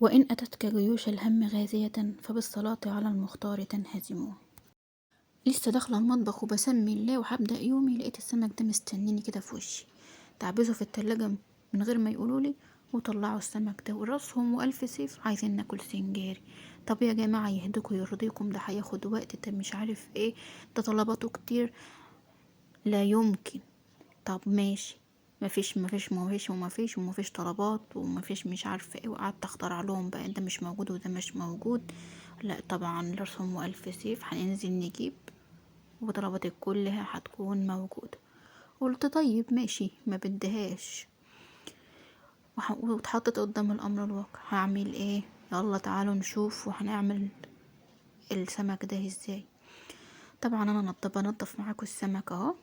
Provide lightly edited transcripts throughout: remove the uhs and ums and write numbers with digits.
وإن أتتك جيوش الهم غازية فبالصلاة على المختار تنهزم. لسه داخلة المطبخ وبسمي الله وهبدأ يومي، لقيت السمك ده مستنيني كده في وشي. تعبزه في التلاجة من غير ما يقولولي، وطلعوا السمك ده وراسهم وألف سيف عايزين ناكل سنجاري. طب يا جماعة يهدكوا يرضيكم، ده هياخد وقت، ده مش عارف ايه، ده طلباته كتير، لا يمكن. طب ماشي، مفيش طلبات ومفيش مش عارفه ايه، وقعدت اخترع لهم بقى ده مش موجود وده مش موجود. لا طبعا رسم والف سيف هننزل نجيب، وطلباتك كلها هتكون موجوده. قلت طيب ماشي ما بدهاش، واتحطت قدام الامر الواقع، هعمل ايه؟ يلا تعالوا نشوف وهنعمل السمك ده ازاي. طبعا انا بنضف معاكم السمك اهو.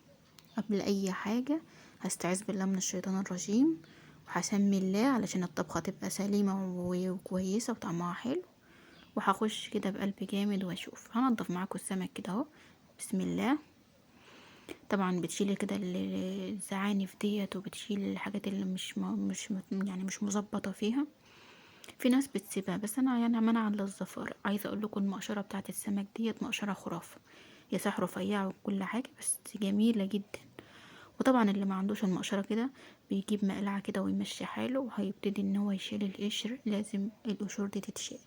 قبل اي حاجة هستعيذ بالله من الشيطان الرجيم، وهسمي الله علشان الطبخة تبقى سليمة وكويسة وطعمها حلو. وهخش كده بقلب جامد واشوف. هنضف معاكم السمك كده اهو، بسم الله. طبعا بتشيل كده الزعانف ديت، وبتشيل الحاجات اللي مش مظبطة فيها. في ناس بتسيبها، بس انا يعني منع للظفار. عايزه اقول لكم المقشره بتاعه السمك ديت مقشره خرافه، هي صح رفيعه وكل حاجه بس جميله جدا. وطبعا اللي ما عندوش المقشره كده بيجيب مقلعه كده ويمشي حاله، وهيبتدي ان هو يشيل القشر. لازم القشور دي تتشال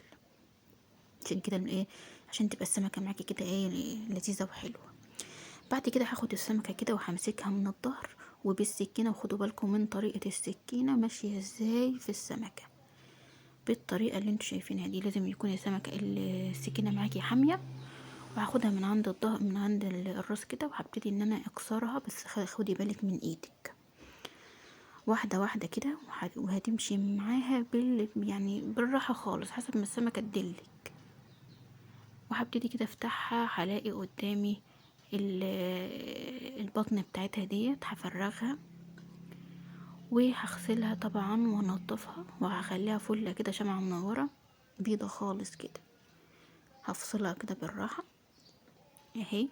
عشان كده ايه، عشان تبقى السمكه معاكي كده ايه، لذيذه وحلوه. بعد كده هاخد السمكه كده وهمسكها من الظهر وبالسكينه، وخدوا بالكم من طريقه السكينه ماشيه ازاي في السمكه، بالطريقه اللي انتوا شايفينها دي. لازم يكون السكينه معاكي حاميه. وهاخدها من عند الظهر، من عند الراس كده، وهبتدي ان انا اكسرها، بس خدي بالك من ايدك، واحده واحده كده، وهتمشي معاها يعني بالراحه خالص حسب ما السمكه تدلك. وهبتدي كده افتحها، هلاقي قدامي البطن بتاعتها ديت، هفرغها وهغسلها طبعا وانضفها، وهخليها فله كده شمعة منورة بيضة خالص كده. هفصلها كده بالراحة اهي.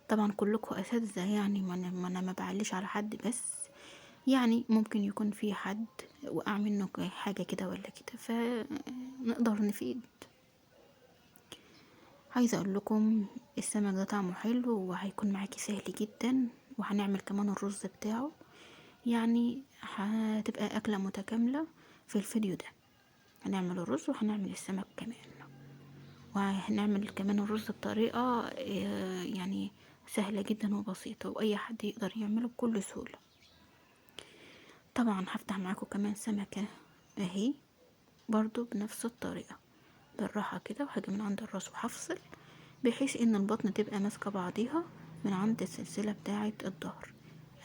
طبعا كلكم اساتذة يعني، ما انا ما بعليش على حد، بس يعني ممكن يكون في حد وقع منه حاجة كده ولا كده، فنقدر نفيد. عايزة اقول لكم السمك ده طعمه حلو وهيكون معاكي سهل جدا. وهنعمل كمان الرز بتاعه، يعني هتبقى اكلة متكاملة في الفيديو ده. هنعمل الرز وهنعمل السمك كمان، وهنعمل كمان الرز بطريقة يعني سهلة جدا وبسيطة، واي حد يقدر يعمله بكل سهولة. طبعا هفتح معاكم كمان سمكة اهي، برضو بنفس الطريقة بالراحة كده، وهاجي من عند الراس وهفصل بحيث ان البطن تبقى ماسكة بعضيها من عند السلسلة بتاعة الظهر.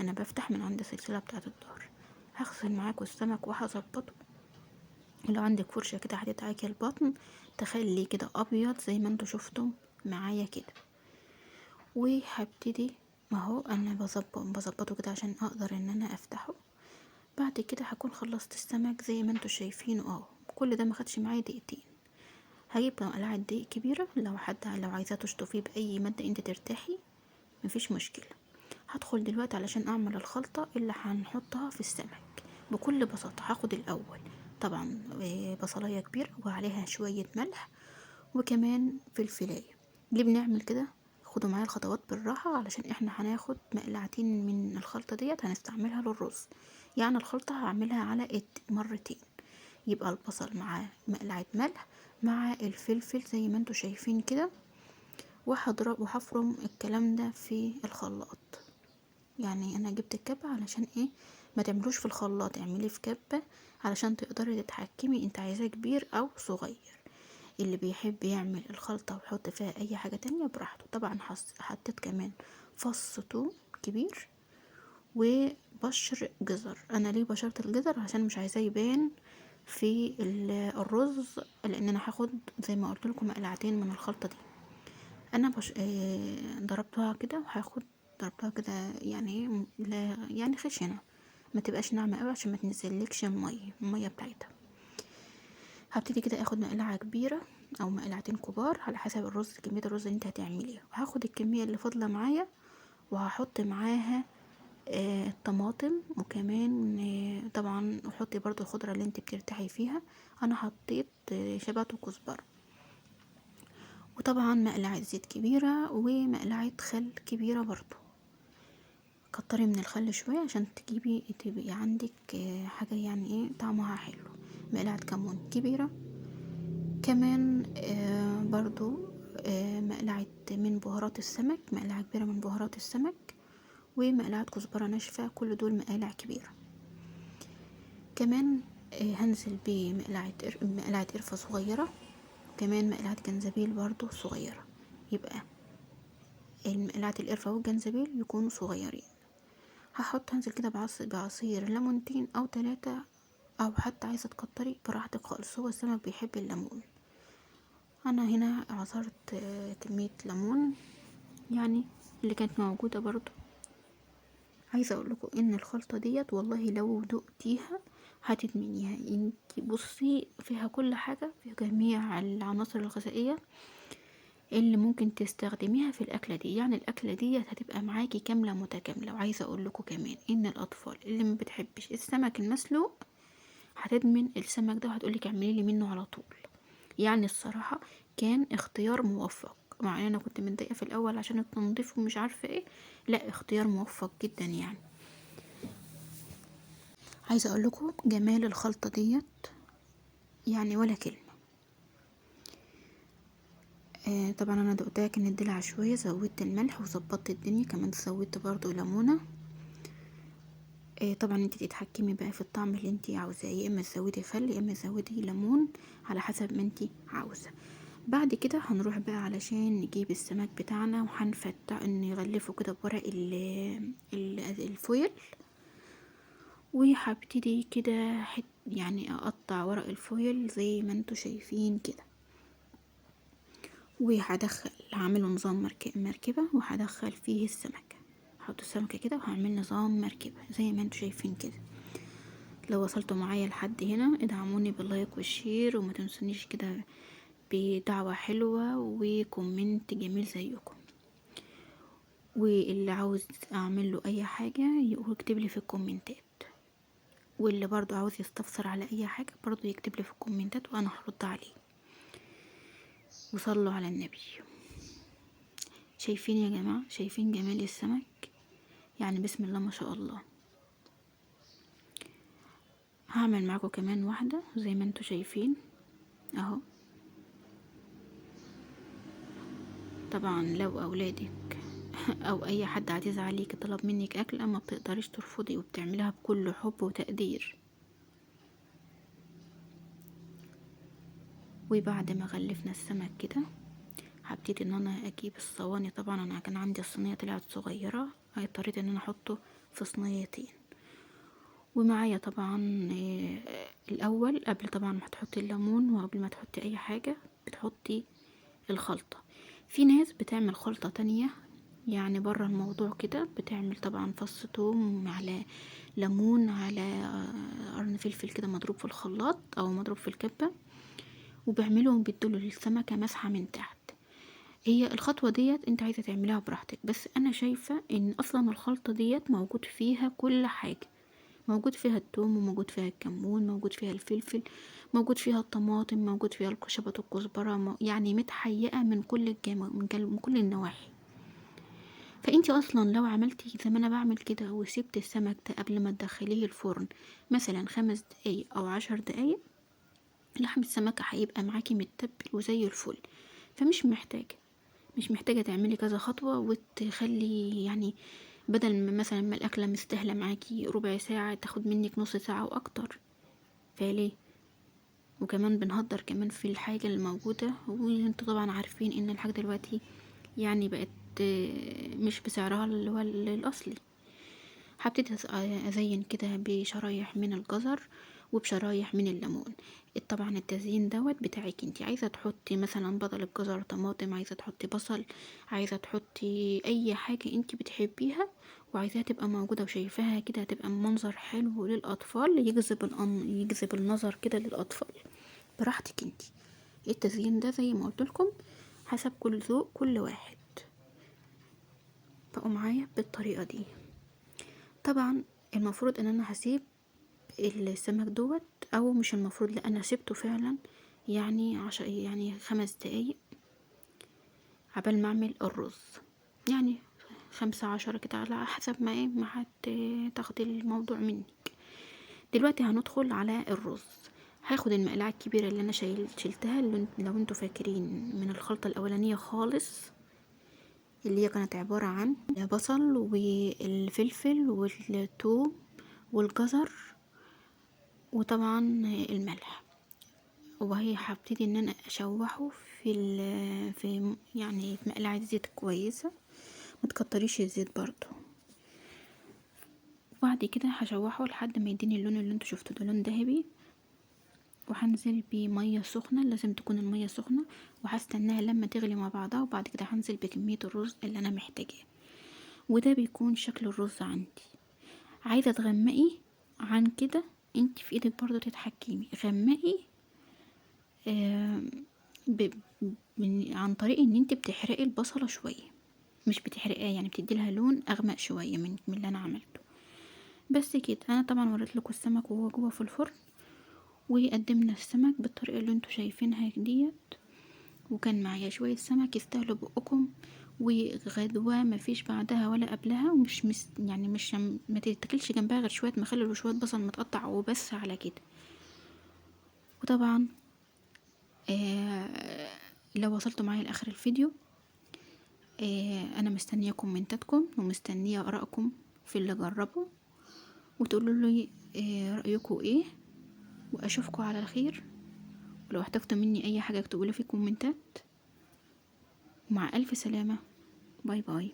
انا بفتح من عند السلسلة بتاعة الظهر. هغسل معاكم السمك وهظبطه. ولو عندك فرشة كده هتدعكي البطن، تخلي كده ابيض زي ما انتوا شفتم معايا كده. وهبتدي اهو انا بظبطه كده عشان اقدر ان انا افتحه. بعد كده هكون خلصت السمك زي ما انتوا شايفينه اهو. كل ده ما خدش معايا دقيقتين. هجيب مقلعة دقيق كبيرة، لو عايزة تشطفيه بأي مادة انت ترتاحي مفيش مشكلة. هدخل دلوقتي علشان اعمل الخلطة اللي هنحطها في السمك. بكل بساطة هاخد الاول طبعا بصلاية كبيرة وعليها شوية ملح وكمان فلفلاية. ليه بنعمل كده؟ خدوا معايا الخطوات بالراحة، علشان احنا هناخد مقلعتين من الخلطة ديت هنستعملها للرز. يعني الخلطة هعملها على مرتين. يبقى البصل مع مقلعة ملح مع الفلفل زي ما انتوا شايفين كده، وهضرب وهفرم الكلام ده في الخلاط. يعني انا جبت الكبة علشان ايه، ما تعملوش في الخلاط، اعمليه في كبة علشان تقدري تتحكمي انت عايزاه كبير او صغير. اللي بيحب يعمل الخلطة ويحط فيها اي حاجة تانية براحته. طبعا حطيت كمان فص ثوم كبير وبشر جزر. انا ليه بشرت الجزر؟ عشان مش عايزاه يبان في الرز، لان انا هاخد زي ما قلت لكم مقلعتين من الخلطة دي. انا ضربتها كده، وهاخد ضربتها كده يعني لا يعني خشنة، ما تبقاش ناعمة قوي عشان ما تنزلكش المية بتاعتها. هبتدي كده اخد مقلعة كبيرة او مقلعتين كبار على حسب الرز، كمية الرز اللي انت هتعمليها. وهاخد الكمية اللي فاضلة معايا وهحط معاها الطماطم، وكمان طبعا حطي برضو الخضرة اللي انت بترتاحي فيها. انا حطيت شبت وكزبرة، وطبعا مقلعة زيت كبيرة ومقلعة خل كبيرة برضو. كتري من الخل شوية عشان تبقي عندك حاجة يعني ايه طعمها حلو. مقلعة كمون كبيرة كمان، برضو مقلعة من بهارات السمك، مقلعة كبيرة من بهارات السمك، ومقلعة كزبرة ناشفة، كل دول مقالع كبيرة. كمان هنزل مقلعة قرفة صغيرة، كمان مقلعة جنزبيل برضو صغيرة. يبقى مقلعة القرفة والجنزبيل يكونوا صغيرين. هنزل كده بعصير ليمونتين او 3، او حتى عايزة تكتري براحتك خالص، هو السمك بيحب الليمون. انا هنا عصرت كمية ليمون يعني اللي كانت موجودة برضو. عايزة اقول لكم ان الخلطة ديت والله لو دقتيها هتدمنيها. انتي بصي فيها كل حاجة، في جميع العناصر الغذائية اللي ممكن تستخدميها في الاكلة دي. يعني الاكلة دي هتبقى معاكي كاملة متكاملة. وعايزة اقول لكم كمان ان الاطفال اللي ما بتحبش السمك المسلوق هتدمن السمك ده، وهتقولك اعملي لي منه على طول. يعني الصراحة كان اختيار موفق، مع ان انا كنت متضايقة في الاول عشان التنظيف ومش عارفة ايه. لا، اختيار موفق جدا يعني. عايزة اقول لكم جمال الخلطة ديت يعني ولا كلمة. طبعا انا دقتها كانت دلع شوية، زودت الملح وظبطت الدنيا، كمان زودت برضو ليمونة. طبعا انت تتحكمي بقى في الطعم اللي انت عاوزاه، يا اما تزودي خل يا اما تزودي ليمون على حسب ما انت عاوزة. بعد كده هنروح بقى علشان نجيب السمك بتاعنا، وهنفتح نغلفه كده بورق الفويل. وهبتدي كده يعني اقطع ورق الفويل زي ما انتوا شايفين كده. هعمله نظام مركبة، وهدخل فيه السمكة. هحط السمكة كده وهعمل نظام مركبة زي ما انتوا شايفين كده. لو وصلتوا معايا لحد هنا ادعموني باللايك والشير، وما تنسونيش كده بدعوة حلوة وكومنت جميل زيكم. واللي عاوز اعمل له اي حاجة يكتب لي في الكومنتات، واللي برضو عاوز يستفسر على اي حاجة برضو يكتب لي في الكومنتات وانا هرد عليه. وصلوا على النبي. شايفين يا جماعة؟ شايفين جمال السمك؟ يعني بسم الله ما شاء الله. هعمل معاكم كمان واحدة زي ما انتوا شايفين اهو. طبعا لو اولادك او اي حد عزيز عليك طلب منك اكل ما بتقدريش ترفضي، وبتعملها بكل حب وتقدير. وبعد ما غلفنا السمك كده هبتدي ان انا اجيب الصواني. طبعا انا كان عندي الصينيه طلعت صغيره، اضطريت ان انا احطه في صينيتين. ومعايا طبعا الاول قبل طبعا ما تحطي الليمون وقبل ما تحطي اي حاجه بتحطي الخلطه. في ناس بتعمل خلطه تانية يعني بره الموضوع كده، بتعمل طبعا فص ثوم على ليمون على قرن فلفل كده مضروب في الخلاط او مضروب في الكبه، وبيعملوا بيدوا للسمكه مسحه من تحت. هي الخطوة ديت انت عايزة تعمليها براحتك، بس انا شايفة ان اصلا الخلطة ديت موجود فيها كل حاجة. موجود فيها الثوم، وموجود فيها الكمون، موجود فيها الفلفل، موجود فيها الطماطم، موجود فيها الشبت والكزبرة، يعني متحيئة من كل من كل النواحي. فانتي اصلا لو عملتي زي ما انا بعمل كده وسبت السمك ده قبل ما تدخليه الفرن مثلا 5 دقايق او 10 دقايق، لحم السمكة هيبقى معاكي متبل وزي الفل. فمش محتاجة تعملي كذا خطوة وتخلي يعني بدل ما مثلا ما الأكلة مستهلة معاكي ربع ساعة تاخد منك نص ساعة وأكتر. فليه؟ وكمان بنهدر كمان في الحاجة الموجودة، وانتوا طبعا عارفين ان الحاجة دلوقتي يعني بقت مش بسعرها اللي هو الأصلي. هبتدي ازين كده بشرايح من الجزر وبشرايح من الليمون. طبعا التزيين دوت بتاعك انتي، عايزه تحطي مثلا بدل الجزر طماطم، عايزه تحطي بصل، عايزه تحطي اي حاجه انتي بتحبيها وعايزاها تبقى موجوده وشايفاها كده هتبقى منظر حلو للاطفال، يجذب النظر كده للاطفال. براحتك انتي. التزيين ده زي ما قلت لكم حسب كل ذوق كل واحد. بقوا معايا بالطريقه دي. طبعا المفروض ان انا هسيب السمك دوت، او مش المفروض، لا انا سبته فعلا يعني يعني 5 دقايق عبال ما اعمل الرز، يعني 15 كده على حسب ما ما تاخد الموضوع منك. دلوقتي هندخل على الرز. هاخد المقلاعة الكبيرة اللي انا شلتها، اللي لو انتوا فاكرين من الخلطة الاولانية خالص، اللي هي كانت عبارة عن بصل والفلفل والثوم والجزر وطبعا الملح. وهي هبتدي ان انا اشوحه في يعني في مقلعة زيت كويسة، ما تكتريش الزيت برضو. وبعد كده هشوحه لحد ما يديني اللون اللي انتوا شفتوه ده، لون ذهبي. وهنزل بمية سخنة، لازم تكون المية سخنة، وهستناها لما تغلي مع بعضها. وبعد كده هنزل بكمية الرز اللي انا محتاجاه. وده بيكون شكل الرز عندي. عايزة تغمقي عن كده، انت في ايدك برضو تتحكمي، غمقي عن طريق ان انت بتحرقي البصلة شوية، مش بتحرقيها يعني، بتديلها لون اغمق شوية من اللي انا عملته. بس كده. انا طبعا وريت لكم السمك وهو جوه في الفرن، وقدمنا السمك بالطريقة اللي انتوا شايفينها ديت. وكان معايا شوية سمك يستاهلوا بقكم، وغدوة مفيش بعدها ولا قبلها، ومش يعني مش ما تتاكلش جنبها غير شوية مخلل وشوية بصل متقطع وبس على كده. وطبعا لو وصلتوا معايا لاخر الفيديو، انا مستنيه كومنتاتكم ومستنيه ارائكم في اللي جربوا، وتقولوا لي رايكم ايه. واشوفكم على الخير. ولو احتجتوا مني اي حاجه اكتبوا لي في الكومنتات. ومع الف سلامه. باي باي.